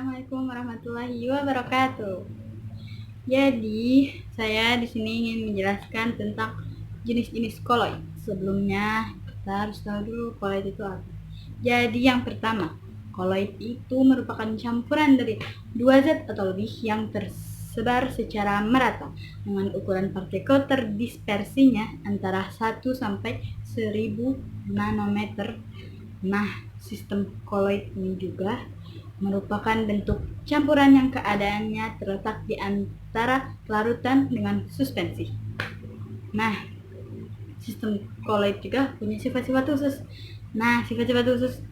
Assalamualaikum warahmatullahi wabarakatuh. Jadi, saya di sini ingin menjelaskan tentang jenis-jenis koloid. Sebelumnya, kita harus tahu dulu koloid itu apa. Jadi, yang pertama, koloid itu merupakan campuran dari dua zat atau lebih yang tersebar secara merata dengan ukuran partikel terdispersinya antara 1 sampai 1000 nanometer. Nah, sistem koloid ini juga merupakan bentuk campuran yang keadaannya terletak di antara larutan dengan suspensi. Nah, sistem koloid juga punya sifat-sifat khusus. Nah, sifat-sifat khusus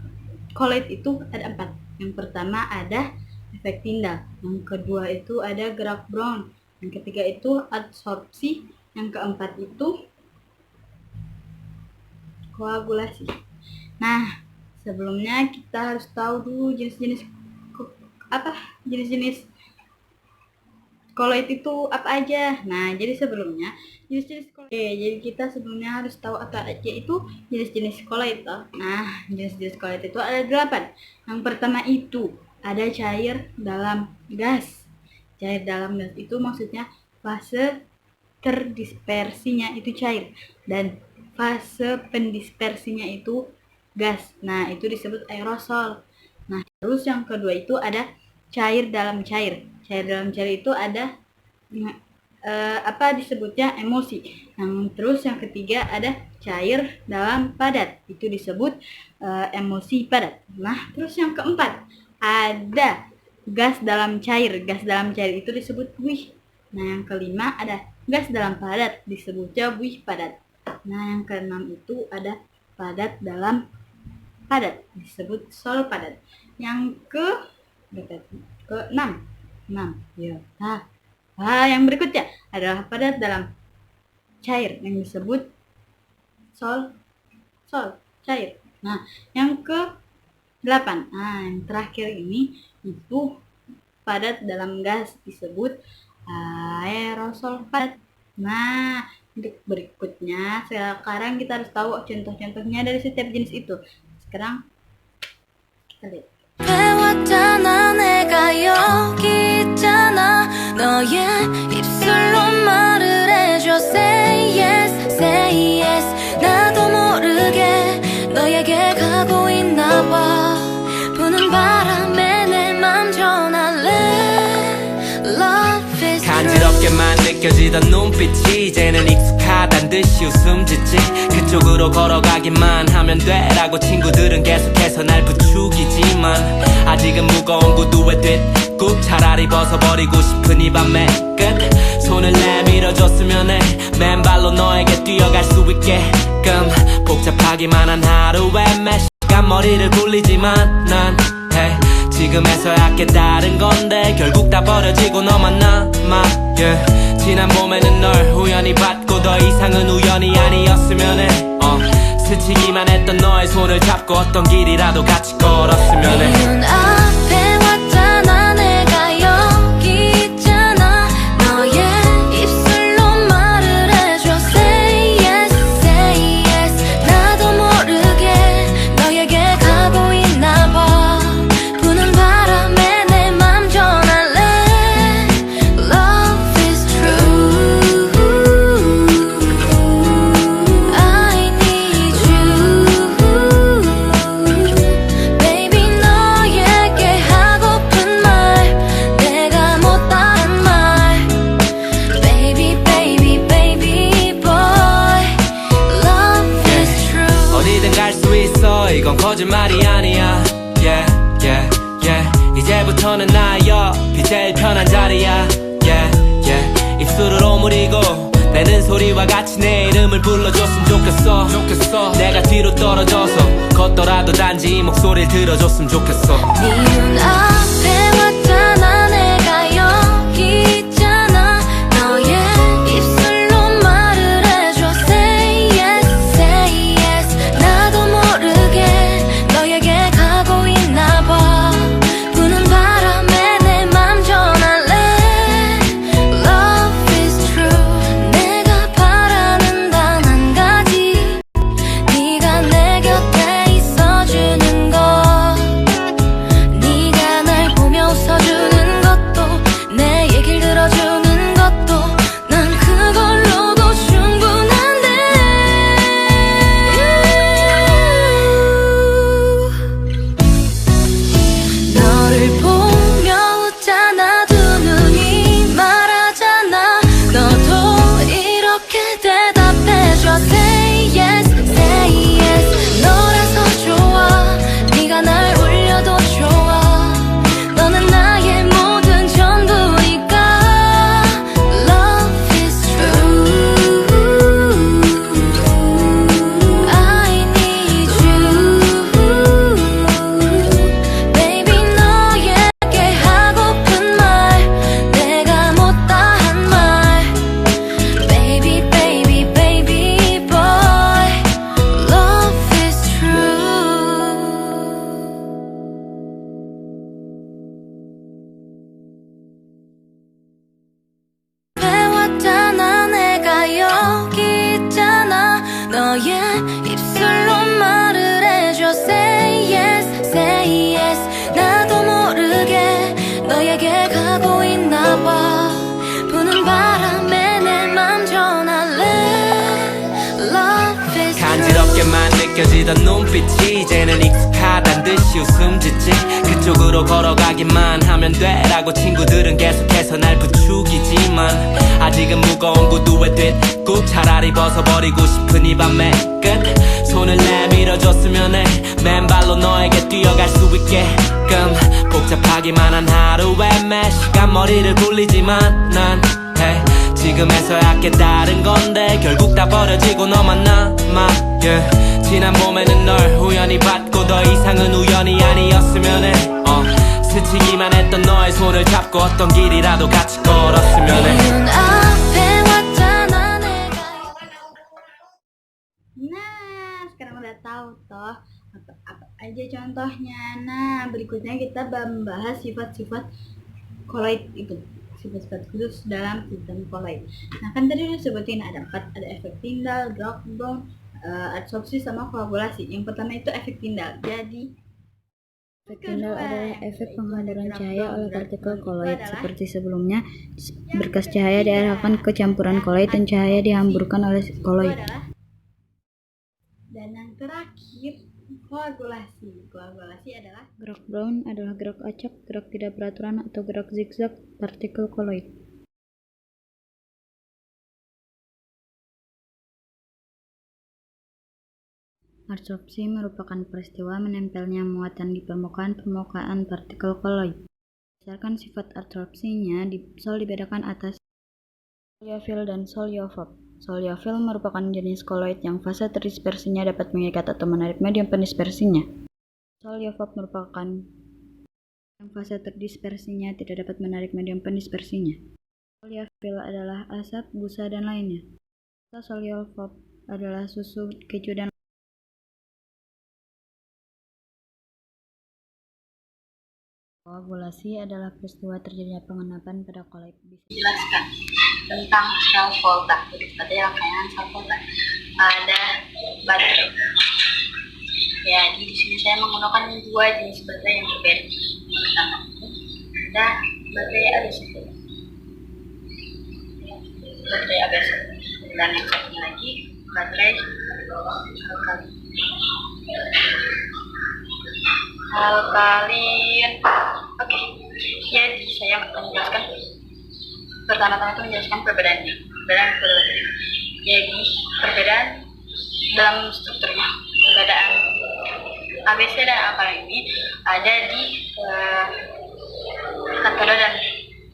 koloid itu ada 4. Yang pertama ada efek Tyndall, yang kedua itu ada gerak Brown, yang ketiga itu adsorpsi, yang keempat itu koagulasi. Nah, sebelumnya kita harus tahu dulu jenis-jenis koloid itu apa aja. Nah, jadi sebelumnya jenis-jenis koloid. Jadi kita sebelumnya harus tahu apa aja itu jenis-jenis koloid. Nah, jenis-jenis koloid itu ada 8. Yang pertama itu ada cair dalam gas. Cair dalam gas itu maksudnya fase terdispersinya itu cair dan fase pendispersinya itu gas. Nah, itu disebut aerosol. Nah, terus yang kedua itu ada cair dalam cair. Cair dalam cair itu ada disebutnya emulsi. Terus yang ketiga ada cair dalam padat. Itu disebut emulsi padat. Nah, terus yang keempat ada gas dalam cair. Gas dalam cair itu disebut buih. Nah, yang kelima ada gas dalam padat, disebutnya buih padat. Nah, yang keenam itu ada padat dalam padat, disebut sol padat. Yang ke-6 ya. Yang berikutnya adalah padat dalam cair yang disebut sol cair. Nah, yang ke-8, yang terakhir ini itu padat dalam gas, disebut aerosol padat. Nah, berikutnya sekarang kita harus tahu contoh-contohnya dari setiap jenis itu. Sekarang kita lihat. 배웠잖아 내가 여기 있잖아 너의 입술로 말을 해줘 Say yes, say yes 나도 모르게 너에게 가고 있나 봐 부는 바람에 내 맘 전할래 Love is true 간지럽게만 느껴지던 눈빛이 이제는 익숙하단 듯이 웃음 짓지 그쪽으로 걸어가기만 하면 돼라고 친구들은 계속해서 날 부추기지만 아직은 무거운 구두에 뒷굽 차라리 벗어버리고 싶은 이 밤의 끝 손을 내밀어줬으면 해 맨발로 너에게 뛰어갈 수 있게끔 복잡하기만 한 하루에 매 시간 머리를 굴리지만 난 hey, 지금에서야 깨달은 건데 결국 다 버려지고 너만 남아 yeah. 지난 봄에는 널 우연히 봤고 더 이상은 우연이 아니었으면 해 스치기만 했던 너의 손을 잡고 어떤 길이라도 같이 걸었으면 해 네 눈앞에 왔잖아 내가 여기 있잖아 너의 입술로 말을 해줘 Say yes, say yes 나도 모르게 너에게 가고 있나 봐 부는 바람에 내 맘 전할래 Love is true I need you Baby 너에게 하고픈 말 내가 못다한 말 Baby baby baby boy Love is true 어디든 갈 수 있어 이건 거짓말이 아니야 Yeah yeah yeah 이제부터는 나의 옆이 제일 편한 자리야 Yeah yeah 입술을 오므리고 내는 소리와 같이 내 이름을 불러줬으면 좋겠어 내가 뒤로 떨어져서 걷더라도 단지 이 목소리를 들어줬으면 좋겠어 네 눈앞에 왔잖아 내가 여기 있잖아 너의 입술로 말을 해줘 Say yes, say yes 나도 모르게 너에게 가고 있나 봐 부는 바람에 내 맘 전할래 Love is true 내가 바라는 단 한 가지 네가 내 곁에 있어주는 것 네가 날 내가 보이나 봐 부는 바람에 내 맘 전할래 Love is 간지럽게만 느껴지던 눈빛이 이제는 익숙하단 듯이 웃음 짓지 그쪽으로 걸어가기만 하면 돼라고 친구들은 계속해서 날 부추기지만 아직은 무거운 구두에 뒷꾹 차라리 벗어버리고 싶은 이 밤의 끝 손을 내밀어줬으면 해 맨발로 너에게 뛰어갈 수 있게끔 복잡하기만 한 하루에 매 시간 머리를 굴리지만 난 hey, 지금에서야 깨달은 건데 결국 다 버려지고 너만 남아 yeah. 지난 봄에는 널 우연히 봤고 더 이상은 우연이 아니었으면 해 스치기만 했던 너의 손을 잡고 어떤 길이라도 같이 걸었으면 해 눈 앞에 왔잖아 내가 Nah, sekarang udah tahu toh apa aja contohnya. Nah, berikutnya kita membahas sifat-sifat koloid itu, sifat-sifat khusus dalam sistem koloid. Nah, kan tadi udah sebutin ada 4, ada efek Tyndall, Brown, adsorpsi sama koagulasi. Yang pertama itu efek Tyndall. Jadi Efek Tyndall adalah efek penghamburan cahaya oleh partikel koloid. Seperti sebelumnya, berkas cahaya diarahkan ke campuran koloid dan cahaya dihamburkan oleh koloid. Dan yang terakhir, koagulasi. Koagulasi adalah Gerak Brown adalah gerak acak, gerak tidak beraturan atau gerak zigzag partikel koloid. Adsorpsi merupakan peristiwa menempelnya muatan di permukaan partikel koloid. Berdasarkan sifat adsorpsinya, Sol dibedakan atas soliofil dan soliofob. Soliofil merupakan jenis koloid yang fase terdispersinya dapat mengikat atau menarik medium pendispersinya. Soliofob merupakan yang fase terdispersinya tidak dapat menarik medium pendispersinya. Soliofil adalah asap, busa, dan lainnya. Soliofob adalah susu, keju, dan koagulasi adalah peristiwa terjadinya pengenapan pada koloid. jelaskan tentang sel volta. Jadi seperti rangkaian sel volta. Ada baterai. Ya, di sini saya menggunakan 2 jenis baterai yang berbeda. Pertama, ada baterai ABC. Baterai ABC. Dan yang satunya lagi baterai alkalin. Oke, jadi saya menjelaskan pertama-tama itu menjelaskan perbedaannya. Jadi perbedaan dalam strukturnya, perbedaan ABC dan alkalin ini ada di katoda dan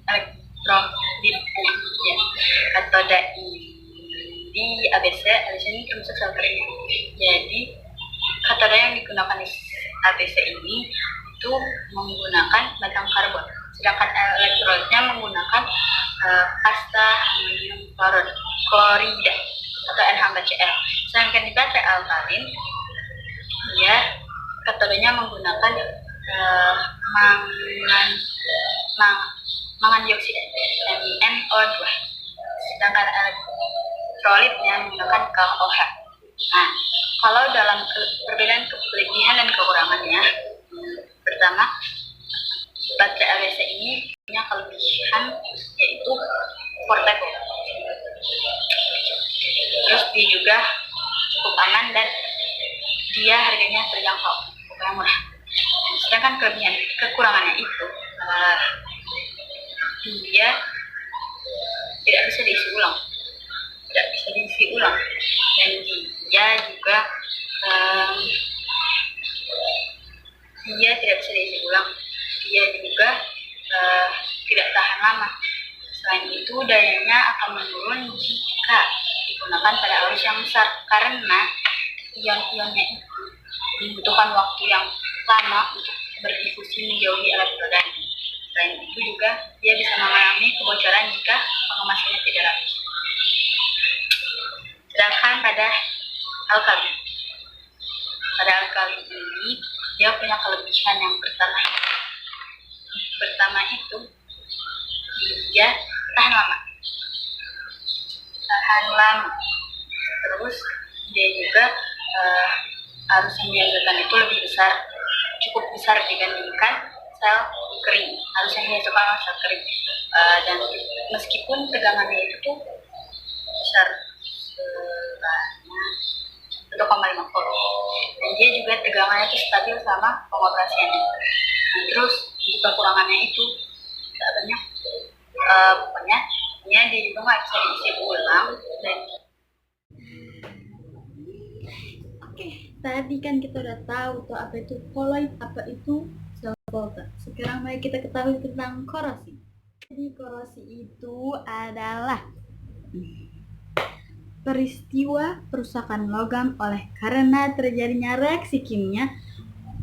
elektrolit. Ya, katoda di ABC ini termasuk sel kering. Jadi katoda yang digunakan di ABC ini itu menggunakan batang karbon, sedangkan elektrolitnya menggunakan pasta aluminium klorida atau NH4Cl. Sedangkan di baterai alkalin, ya katodanya menggunakan mangan dioksida MnO2, sedangkan elektrolitnya menggunakan KOH. Nah, kalau dalam perbedaan kelebihan dan kekurangannya, pertama, baterai ABC ini punya kelebihan yaitu portable. Terus dia juga cukup aman dan dia harganya terjangkau, yang murah. Sedangkan kekurangannya itu dia tidak bisa diisi ulang, dan dia juga dia tidak bisa diisi ulang. Dia juga tidak tahan lama. Selain itu, dayanya akan menurun jika digunakan pada arus yang besar karena ion-ionnya itu membutuhkan waktu yang lama untuk berdifusi menjauhi elektroda. Selain itu juga dia bisa mengalami kebocoran jika pengemasannya tidak rapi. Sedangkan pada alkalin ini dia punya kelebihan yang pertama itu dia tahan lama, terus dia juga arus yang dihasilkan itu cukup besar dibandingkan sel kering, harusnya dihasilkan oleh sel kering. Dan meskipun tegangannya itu tuh besar sebanyak 1,5 volt, dan dia juga tegangannya itu stabil selama pengoperasiannya. Nah, terus untuk kekurangannya itu tidak banyak, pokoknya dia juga nggak bisa diisi ulang. Dan Tadi kan kita udah tahu tuh apa itu kolloid, apa itu sel volta. Sekarang mari kita ketahui tentang korosi. Jadi korosi itu adalah peristiwa perusakan logam oleh karena terjadinya reaksi kimia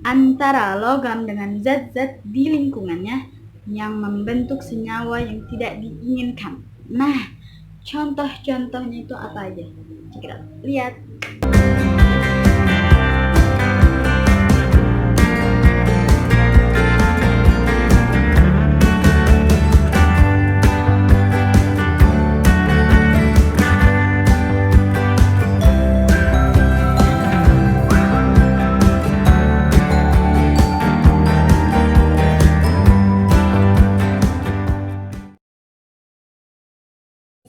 antara logam dengan zat-zat di lingkungannya yang membentuk senyawa yang tidak diinginkan. Nah, contoh-contohnya itu apa aja? Kita lihat.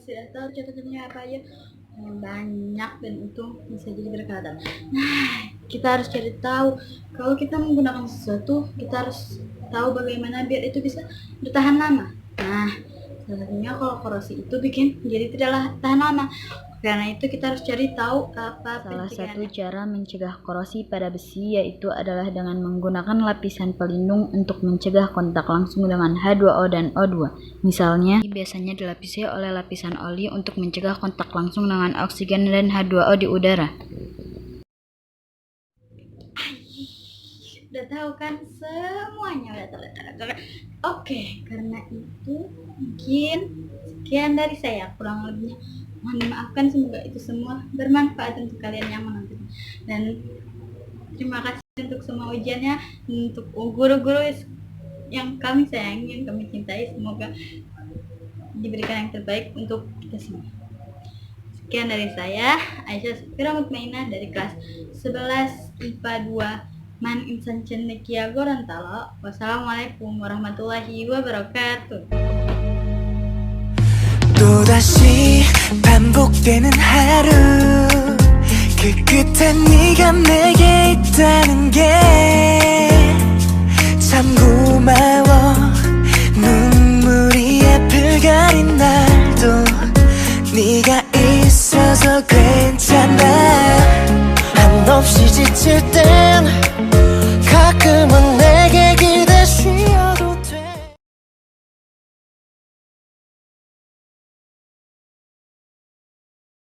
Sudah tahu contohnya apa aja? Banyak, dan itu bisa jadi berkata. Nah, kita harus cari tahu kalau kita menggunakan sesuatu, kita harus tahu bagaimana biar itu bisa bertahan lama. Nah, salah satunya kalau korosi itu bikin jadi tidaklah tahan lama. Karena itu kita harus cari tahu apa. Salah satu cara mencegah korosi pada besi yaitu adalah dengan menggunakan lapisan pelindung untuk mencegah kontak langsung dengan H2O dan O2. Misalnya, biasanya dilapisi oleh lapisan oli untuk mencegah kontak langsung dengan oksigen dan H2O di udara. Udah tahu kan semuanya, udah tahu. Oke, karena itu mungkin sekian dari saya, kurang lebihnya mohon dimaafkan. Semoga itu semua bermanfaat untuk kalian yang menonton, dan terima kasih untuk semua ujiannya, untuk guru-guru yang kami sayangi, yang kami cintai. Semoga diberikan yang terbaik untuk kita semua. Sekian dari saya, Aisyah Safira Mutmainah dari kelas 11 IPA 2 Man Insan Cendekia Gorontalo. Wassalamualaikum warahmatullahi wabarakatuh. 또다시 반복되는 하루 그 끝에 네가 내